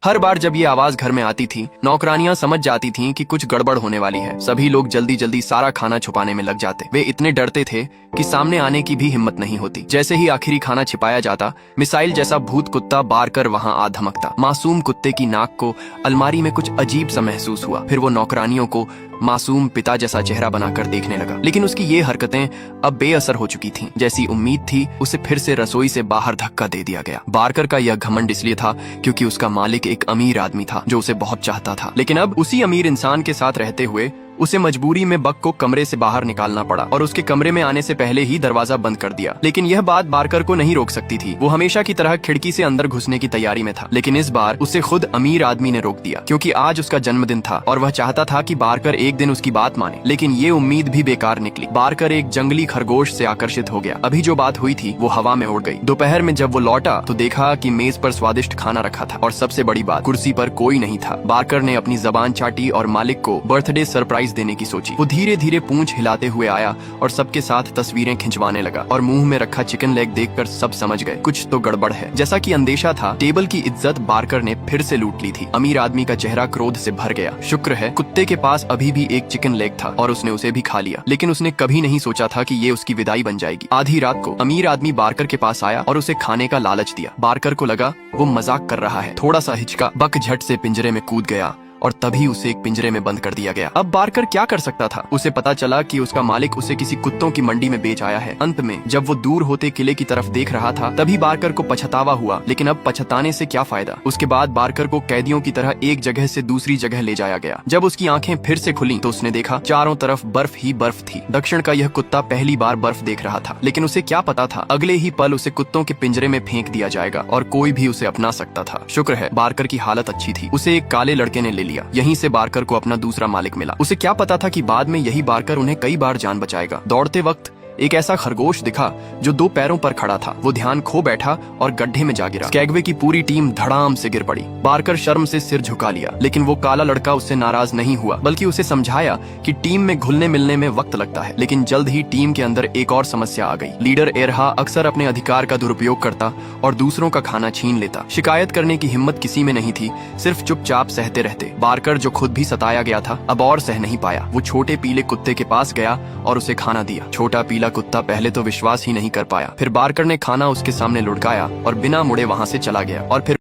हर बार जब ये आवाज घर में आती थी, नौकरानियां समझ जाती थीं कि कुछ गड़बड़ होने वाली है। सभी लोग जल्दी जल्दी सारा खाना छुपाने में लग जाते। वे इतने डरते थे कि सामने आने की भी हिम्मत नहीं होती। जैसे ही आखिरी खाना छिपाया जाता, मिसाइल जैसा भूत कुत्ता बार कर वहां आ धमकता। मासूम कुत्ते की नाक को अलमारी में कुछ अजीब सा महसूस हुआ। फिर वो नौकरानियों को मासूम पिता जैसा चेहरा बनाकर देखने लगा। लेकिन उसकी ये हरकतें अब बेअसर हो चुकी थीं। जैसी उम्मीद थी, उसे फिर से रसोई से बाहर धक्का दे दिया गया। बारकर का यह घमंड इसलिए था क्योंकि उसका मालिक एक अमीर आदमी था जो उसे बहुत चाहता था। लेकिन अब उसी अमीर इंसान के साथ रहते हुए उसे मजबूरी में बक को कमरे से बाहर निकालना पड़ा और उसके कमरे में आने से पहले ही दरवाजा बंद कर दिया। लेकिन यह बात बारकर को नहीं रोक सकती थी। वो हमेशा की तरह खिड़की से अंदर घुसने की तैयारी में था। लेकिन इस बार उसे खुद अमीर आदमी ने रोक दिया क्योंकि आज उसका जन्मदिन था और वह चाहता था कि बारकर एक दिन उसकी बात माने। लेकिन ये उम्मीद भी बेकार निकली। बारकर एक जंगली खरगोश से आकर्षित हो गया। अभी जो बात हुई थी वो हवा में उड़ गई। दोपहर में जब वो लौटा तो देखा कि मेज पर स्वादिष्ट खाना रखा था और सबसे बड़ी बात, कुर्सी पर कोई नहीं था। बारकर ने अपनी जबान चाटी और मालिक को बर्थडे सरप्राइज देने की सोची। वो धीरे धीरे पूंछ हिलाते हुए आया और सबके साथ तस्वीरें खिंचवाने लगा और मुंह में रखा चिकन लेग देखकर सब समझ गए कुछ तो गड़बड़ है। जैसा कि अंदेशा था, टेबल की इज्जत बारकर ने फिर से लूट ली थी। अमीर आदमी का चेहरा क्रोध से भर गया। शुक्र है कुत्ते के पास अभी भी एक चिकन लेग था और उसने उसे भी खा लिया। लेकिन उसने कभी नहीं सोचा था कि ये उसकी विदाई बन जाएगी। आधी रात को अमीर आदमी बारकर के पास आया और उसे खाने का लालच दिया। बारकर को लगा वो मजाक कर रहा है। थोड़ा सा हिचका, बक झट से पिंजरे में कूद गया और तभी उसे एक पिंजरे में बंद कर दिया गया। अब बारकर क्या कर सकता था? उसे पता चला कि उसका मालिक उसे किसी कुत्तों की मंडी में बेच आया है। अंत में जब वो दूर होते किले की तरफ देख रहा था, तभी बारकर को पछतावा हुआ। लेकिन अब पछताने से क्या फायदा? उसके बाद बारकर को कैदियों की तरह एक जगह से दूसरी जगह ले जाया गया। जब उसकी आंखें फिर से खुली तो उसने देखा चारों तरफ बर्फ ही बर्फ थी। दक्षिण का यह कुत्ता पहली बार बर्फ देख रहा था। लेकिन उसे क्या पता था, अगले ही पल उसे कुत्तों के पिंजरे में फेंक दिया जाएगा और कोई भी उसे अपना सकता था। शुक्र है बारकर की हालत अच्छी थी। उसे एक काले लड़के ने ले लिया। यहीं से बारकर को अपना दूसरा मालिक मिला। उसे क्या पता था कि बाद में यही बारकर उन्हें कई बार जान बचाएगा। दौड़ते वक्त एक ऐसा खरगोश दिखा जो दो पैरों पर खड़ा था। वो ध्यान खो बैठा और गड्ढे में जा गिरा। स्कैगवे की पूरी टीम धड़ाम से गिर पड़ी। बारकर शर्म से सिर झुका लिया। लेकिन वो काला लड़का उससे नाराज नहीं हुआ, बल्कि उसे समझाया कि टीम में घुलने मिलने में वक्त लगता है। लेकिन जल्द ही टीम के अंदर एक और समस्या आ गई। लीडर एरहा अक्सर अपने अधिकार का दुरुपयोग करता और दूसरों का खाना छीन लेता। शिकायत करने की हिम्मत किसी में नहीं थी, सिर्फ चुपचाप सहते रहते। बारकर जो खुद भी सताया गया था, अब और सह नहीं पाया। वो छोटे पीले कुत्ते के पास गया और उसे खाना दिया। छोटा पीला कुत्ता पहले तो विश्वास ही नहीं कर पाया। फिर बारकर ने खाना उसके सामने लुढ़काया और बिना मुड़े वहां से चला गया। और फिर